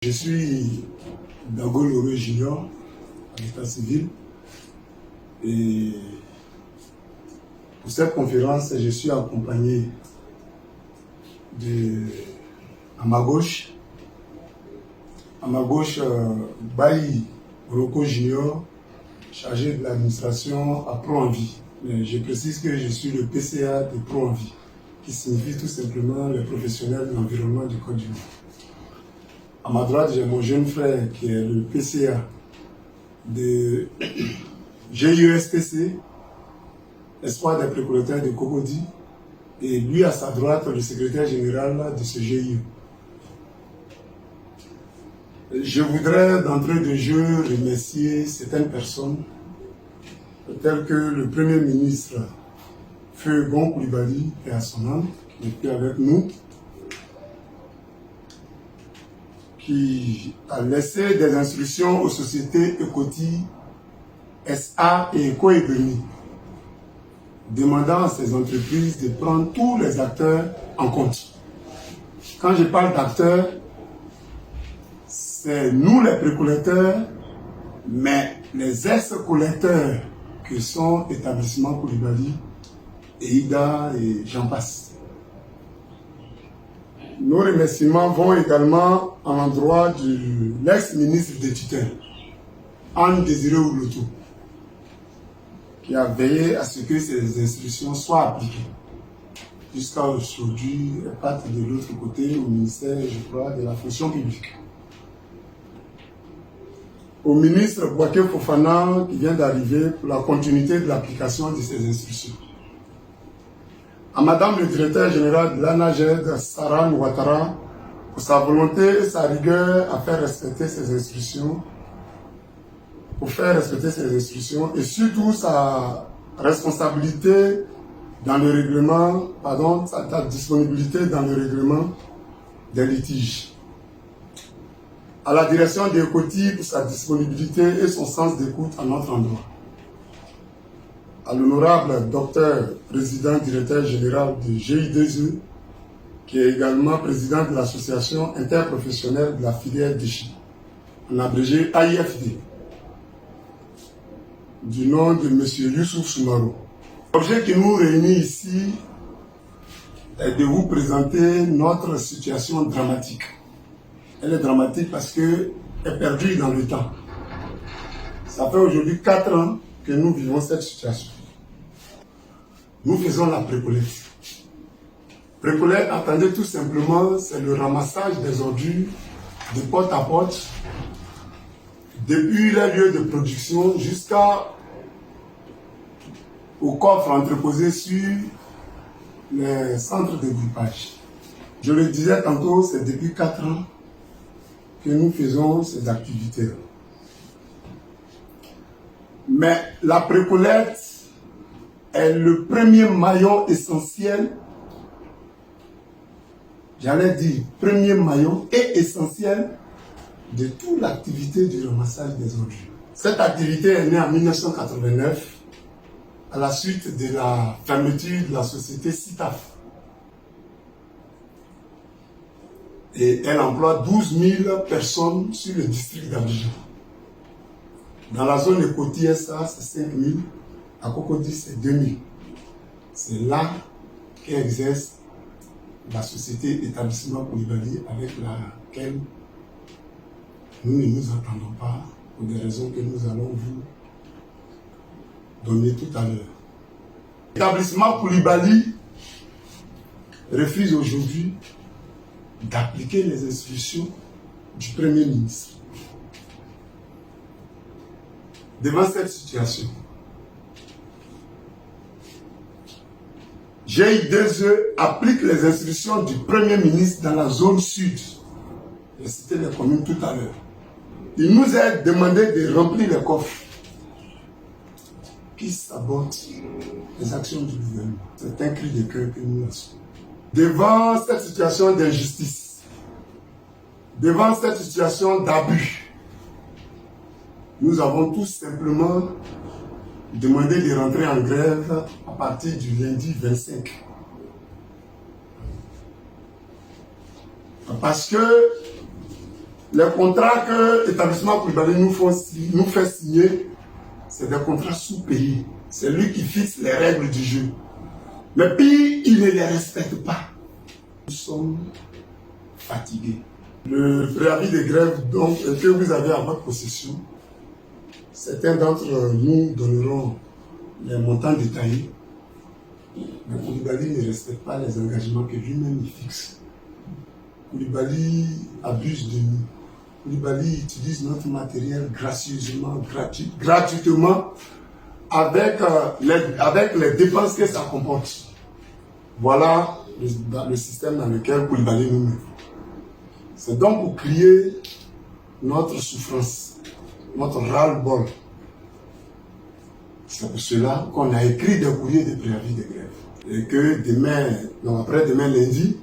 Je suis Dago Loré Junior, à l'état civil, et pour cette conférence, je suis accompagné à ma gauche, Bayi Roko Junior, chargé de l'administration à Pro-Envie. Mais je précise que je suis le PCA de Pro-Envie, qui signifie tout simplement le professionnel de l'environnement du Côte d'Ivoire. À ma droite, j'ai mon jeune frère qui est le PCA de GIESPC, Espoir des précolateurs de Cocody, et lui à sa droite, le secrétaire général de ce GIE. Je voudrais d'entrée de jeu remercier certaines personnes, telles que le Premier ministre Feu Gon Coulibaly, et à son âme, qui n'est plus avec nous, qui a laissé des instructions aux sociétés Ecoti, SA et Eco-Ebeni, demandant à ces entreprises de prendre tous les acteurs en compte. Quand je parle d'acteurs, c'est nous les précollecteurs, mais les ex-collecteurs que sont Établissement Coulibaly, EIDA et j'en passe. Nos remerciements vont également à l'endroit de l'ex-ministre des tutelles, Anne Désiré Ouloto, qui a veillé à ce que ces instructions soient appliquées. Jusqu'à aujourd'hui, elle part de l'autre côté au ministère, je crois, de la fonction publique. Au ministre Bouaké Fofana, qui vient d'arriver pour la continuité de l'application de ces instructions. À Madame le directeur général de l'ANAGED, Sarah Ouattara, pour sa volonté et sa rigueur à faire respecter ces instructions, et surtout sa responsabilité dans le règlement, sa disponibilité dans le règlement des litiges. À la direction des Ecoti pour sa disponibilité et son sens d'écoute à notre endroit. À l'honorable docteur président directeur général de GI2E, qui est également président de l'association interprofessionnelle de la filière déchets, en abrégé AIFD, du nom de M. Youssouf Soumaro. L'objet qui nous réunit ici est de vous présenter notre situation dramatique. Elle est dramatique parce qu'elle est perdue dans le temps. Ça fait aujourd'hui 4 ans que nous vivons cette situation. Nous faisons la précollecte. Précollecte, attendez tout simplement, c'est le ramassage des ordures de porte à porte, depuis les lieux de production jusqu'au coffre entreposé sur les centres de groupage. Je le disais tantôt, c'est depuis 4 ans que nous faisons ces activités. Mais la précollecte est le premier maillon essentiel, j'allais dire premier maillon et essentiel de toute l'activité du ramassage des ordures. Cette activité est née en 1989 à la suite de la fermeture de la société CITAF. Et elle emploie 12 000 personnes sur le district d'Abidjan. Dans la zone Ecoti SA, c'est 5 000. À Cocody, c'est 2 000. C'est là qu'exerce la société Établissement Coulibaly avec laquelle nous ne nous entendons pas pour des raisons que nous allons vous donner tout à l'heure. L'établissement Coulibaly refuse aujourd'hui d'appliquer les instructions du Premier ministre. Devant cette situation, GI2E applique les instructions du Premier ministre dans la zone sud. J'ai cité les communes tout à l'heure. Il nous a demandé de remplir les coffres qui sabotent les actions du gouvernement. C'est un cri de cœur que nous lançons. Devant cette situation d'injustice, devant cette situation d'abus, nous avons tout simplement demandé de rentrer en grève à partir du lundi 25. Parce que Les contrats que l'établissement Koulibaly nous fait signer, c'est des contrats sous-payés. C'est lui qui fixe les règles du jeu. Mais puis, il ne les respecte pas. Nous sommes fatigués. Le préavis de grève donc, que vous avez à votre possession, certains d'entre nous donneront les montants détaillés. Mais Koulibaly ne respecte pas les engagements que lui-même fixe. Koulibaly abuse de nous. Koulibaly utilise notre matériel gracieusement, gratuitement, avec les dépenses que ça comporte. Voilà le système dans lequel Koulibaly nous met. C'est donc pour crier notre souffrance, notre ras-le-bol. C'est pour cela qu'on a écrit des courriers de préavis de grève. Et que demain, donc après-demain lundi,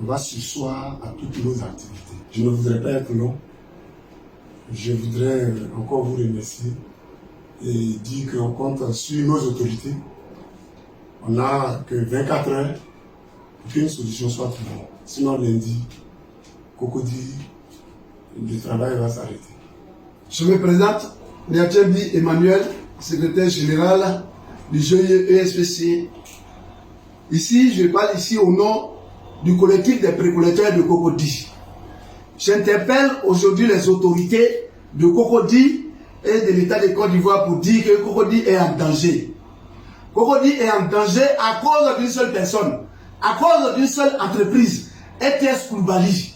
on va surseoir à toutes nos activités. Je ne voudrais pas être long. Je voudrais encore vous remercier et dire qu'on compte sur nos autorités. On n'a que 24 heures pour qu'une solution soit trouvée. Sinon lundi, Cocody, le travail va s'arrêter. Je me présente, Niatchebi Emmanuel, secrétaire général du GIE ESPC. Ici, je parle ici au nom du collectif des précollecteurs de Cocody. J'interpelle aujourd'hui les autorités de Cocody et de l'État de Côte d'Ivoire pour dire que Cocody est en danger. Cocody est en danger à cause d'une seule personne, à cause d'une seule entreprise, ETS Koulibaly.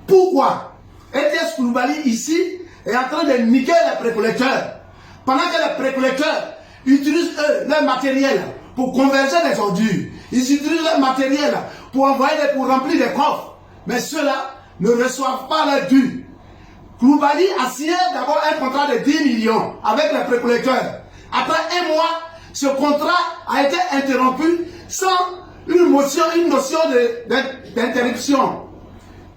Pourquoi? ETS Koulibaly ici est en train de niquer les précollecteurs. Pendant que les précollecteurs utilisent leur matériel pour converger les ordures, ils utilisent leur matériel pour remplir des coffres. Mais ceux-là ne reçoivent pas leur dû. Koulibaly a signé d'abord un contrat de 10 millions avec les précollecteurs. Après un mois, ce contrat a été interrompu sans une notion d'interruption.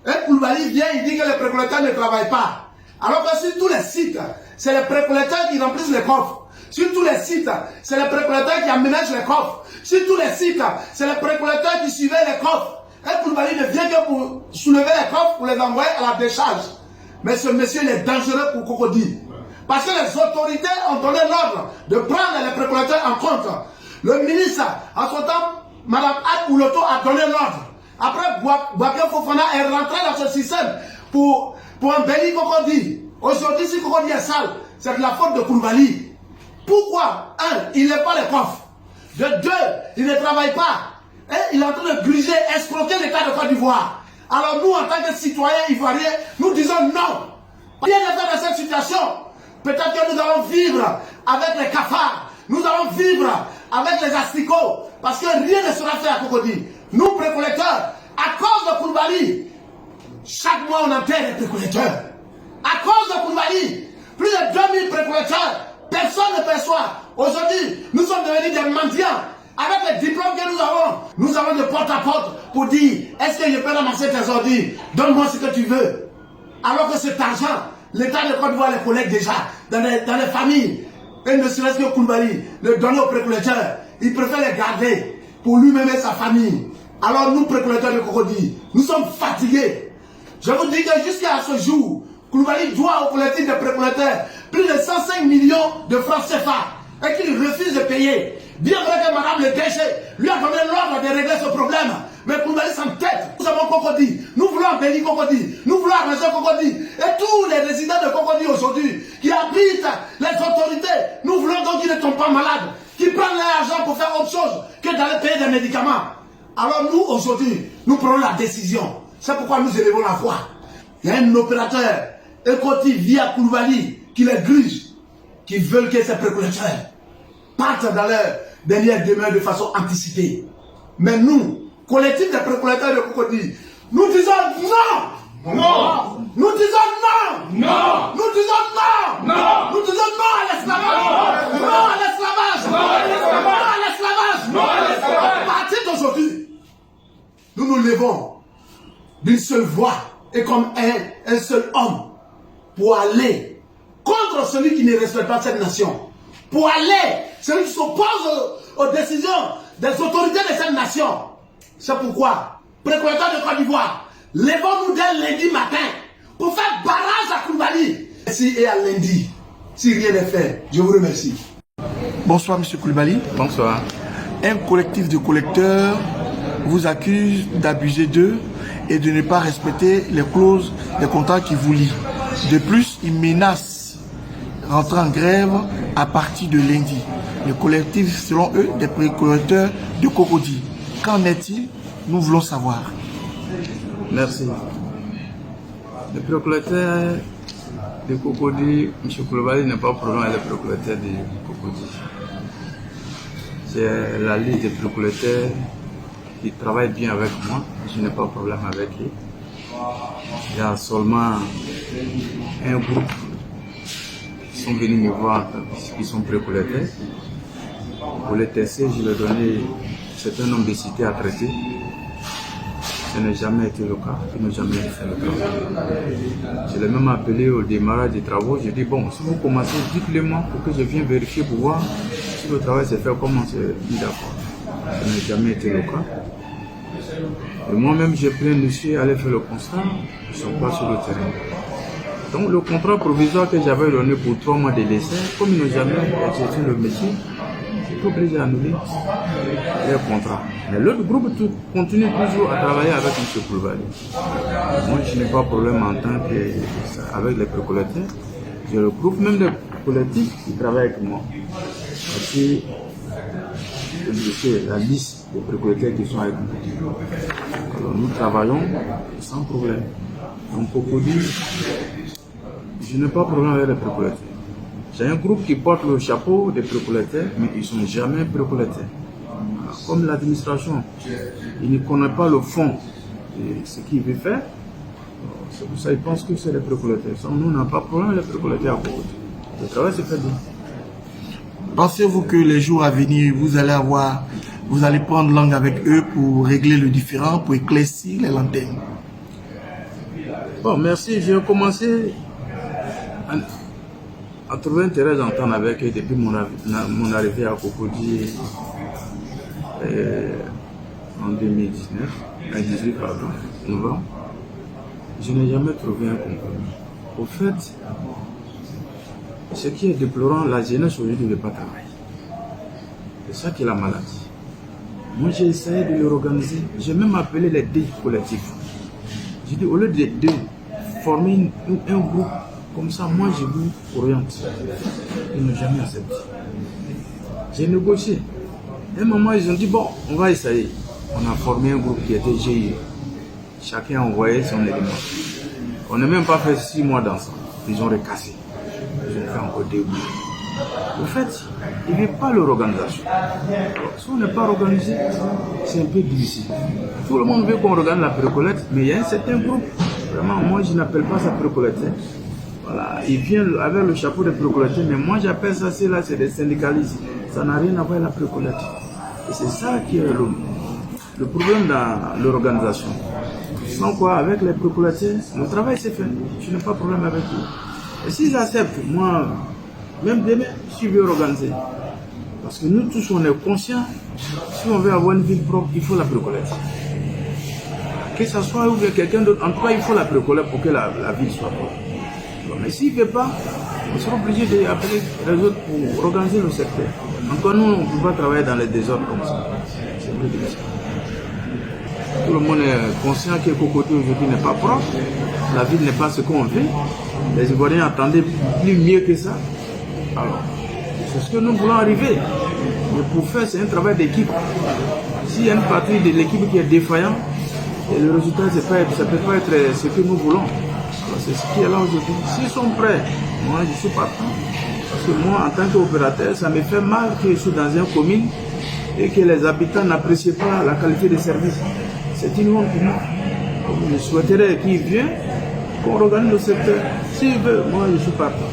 Et Koulibaly vient, il dit que les précollecteurs ne travaillent pas. Alors que sur tous les sites, c'est les précollecteurs qui remplissent les coffres. Sur tous les sites, c'est les précollecteurs qui aménagent les coffres. Sur tous les sites, c'est les précollecteurs qui suivaient les coffres. Et Koulibaly ne vient que pour soulever les coffres, pour les envoyer à la décharge. Mais ce monsieur est dangereux pour Cocody. Parce que les autorités ont donné l'ordre de prendre les précollecteurs en compte. Le ministre, en son temps, Mme Akouloto a donné l'ordre. Après, Bouaké Fofana est rentré dans ce système pour embellir Cocody. Aujourd'hui, si Cocody est sale, c'est de la faute de Koulibaly. Pourquoi? Un, il n'est pas les coffres. De deux, il ne travaille pas. Et il est en train de gruger, escroquer l'État de Côte d'Ivoire. Alors nous, en tant que citoyens ivoiriens, nous disons non. Rien n'est fait dans cette situation. Peut-être que nous allons vivre avec les cafards. Nous allons vivre avec les asticots. Parce que rien ne sera fait à Cocody. Nous, précollecteurs, à cause de Koulibaly, chaque mois on enterre les précollecteurs. À cause de Koulibaly, plus de 2000 précollecteurs, personne ne perçoit. Aujourd'hui, nous sommes devenus des mendiants. Avec les diplômes que nous avons de porte à porte pour dire, est-ce que je peux ramasser tes ordures? Donne-moi ce que tu veux. Alors que cet argent, l'État de Côte d'Ivoire les collecte déjà dans les familles. Et ne serait-ce que Koulibaly, le donner aux précollecteurs. Il préfère les garder pour lui-même et sa famille. Alors nous, précollecteurs de Cocody, nous sommes fatigués. Je vous dis que jusqu'à ce jour, Koulibaly doit au collectif des précollecteurs plus de 105 millions de francs CFA et qu'il refuse de payer. Bien vrai que Madame le DG lui a donné l'ordre de régler ce problème. Mais Koulibaly s'entête. Nous avons Cocody. Nous voulons embellir Cocody. Nous voulons arranger Cocody. Et tous les résidents de Cocody aujourd'hui qui habitent les autorités, nous voulons donc qu'ils ne tombent pas malades, qu'ils prennent leur argent pour faire autre chose que d'aller payer des médicaments. Alors nous, aujourd'hui, nous prenons la décision. C'est pourquoi nous élevons la voix. Il y a un opérateur, Ecoti via Koulibaly, qui les grige, qui veulent que ces précollecteurs partent dans leur dernière demeure de façon anticipée. Mais nous, collectif des précollecteurs de Cocody, nous disons non! Non! Nous disons non! Non! Nous disons non! Non! Nous disons non à l'esclavage! Non à l'esclavage! Non à l'esclavage! Non à l'esclavage! Non à l'esclavage! À partir d'aujourd'hui, nous nous levons d'une seule voix et comme un seul homme pour aller contre celui qui ne respecte pas cette nation. Pour aller, celui qui s'oppose aux décisions des autorités de cette nation. C'est pourquoi, précollecteurs de Côte d'Ivoire, levons-nous dès lundi matin Ici et à lundi, si rien n'est fait, je vous remercie. Bonsoir, M. Koulibaly. Bonsoir. Un collectif de collecteurs vous accuse d'abuser d'eux et de ne pas respecter les clauses des contrats qui vous lient. De plus, ils menacent rentrer en grève à partir de lundi. Le collectif, selon eux, des précollecteurs de Cocody. Qu'en est-il? Nous voulons savoir. Merci. Le précollecteur de Cocody, M. Koulibaly n'a pas de problème avec le précollecteur de Cocody. C'est la liste des précollecteurs qui travaillent bien avec moi. Je n'ai pas de problème avec eux. Il y a seulement un groupe qui sont venus me voir, qui sont précollecteurs. Pour les tester, je leur ai donné un nombre de cités à traiter. Ce n'a jamais été le cas. Ils n'ont jamais fait le travail. Je l'ai même appelé au démarrage des travaux. J'ai dit, bon, si vous commencez, dites-le moi pour que je vienne vérifier pour voir si le travail s'est fait, comment c'est mis d'accord. Ça n'a jamais été le cas. Et moi-même, j'ai pris un dossier, aller faire le constat. Ils ne sont pas sur le terrain. Donc, le contrat provisoire que j'avais donné pour 3 mois de décès, comme ils n'ont jamais exercé le métier, j'ai obligé d'annuler leur contrat. Mais l'autre groupe continue toujours à travailler avec M. Koulibaly. Moi, je n'ai pas de problème en tant qu'avec les précollecteurs. J'ai le groupe, même des collectifs qui travaillent avec moi. Parce que la liste des précollecteurs qui sont avec nous. Alors, nous travaillons sans problème. Donc, Cocody, je n'ai pas de problème avec les précollecteurs. J'ai un groupe qui porte le chapeau des précollecteurs, mais ils ne sont jamais précollecteurs. Comme l'administration, ils ne connaissent pas le fond de ce qu'ils veulent faire. C'est pour ça qu'ils pensent que c'est les précollecteurs. Nous, on n'a pas de problème avec les précollecteurs à Cocody. Le travail se fait bien. Pensez-vous que les jours à venir, vous allez prendre langue avec eux pour régler le différend, pour éclaircir les lanternes? Bon, merci. J'ai commencé à trouver intérêt d'entendre avec eux depuis mon arrivée à Cocody en 2019, à 18 novembre. Je n'ai jamais trouvé un compromis. Au fait, ce qui est déplorant, la jeunesse aujourd'hui ne veut pas travailler. C'est ça qui est la maladie. Moi, j'ai essayé de le organiser. J'ai même appelé les deux collectifs. J'ai dit, au lieu de former un groupe comme ça, moi, je vous oriente. Ils n'ont jamais accepté. J'ai négocié. À un moment, ils ont dit, bon, on va essayer. On a formé un groupe qui était GIE. Chacun a envoyé son élément. On n'a même pas fait 6 mois d'ensemble. Ils ont recassé. Ils ont fait encore des bouts. En fait, il n'y a pas leur organisation. Si on n'est pas organisé, c'est un peu difficile. Tout le monde veut qu'on regarde la précollecte, mais il y a un certain groupe. Vraiment, moi, je n'appelle pas ça précollecte. Voilà, ils viennent avec le chapeau de précollecte, mais moi, j'appelle ça, c'est des syndicalistes. Ça n'a rien à voir avec la précollecte. Et c'est ça qui est le problème dans l'organisation. Sans quoi, avec les précollecteurs, le travail s'est fait. Je n'ai pas de problème avec eux. Et s'ils acceptent, moi, même demain, je vais organiser. Parce que nous tous, on est conscients, si on veut avoir une ville propre, il faut la précollecte. Que ce soit ou quelqu'un d'autre, en tout cas, il faut la précollecte pour que la ville soit propre. Mais s'il ne fait pas, on sera obligé d'appeler les autres pour organiser le secteur. Encore nous, on ne peut pas travailler dans les désordres comme ça. C'est plus difficile. Tout le monde est conscient que Cocody aujourd'hui n'est pas propre. La ville n'est pas ce qu'on veut. Les Ivoiriens attendaient plus mieux que ça. Alors, c'est ce que nous voulons arriver. Mais pour faire, c'est un travail d'équipe. S'il y a une partie de l'équipe qui est défaillante, et le résultat, ça ne peut pas être ce que nous voulons. C'est ce qui est là aujourd'hui. S'ils sont prêts, moi je suis partant. Parce que moi, en tant qu'opérateur, ça me fait mal que je suis dans une commune et que les habitants n'apprécient pas la qualité des services. C'est une honte pour moi. Je souhaiterais qu'ils viennent, qu'on regarde le secteur. S'ils veulent, moi je suis partant.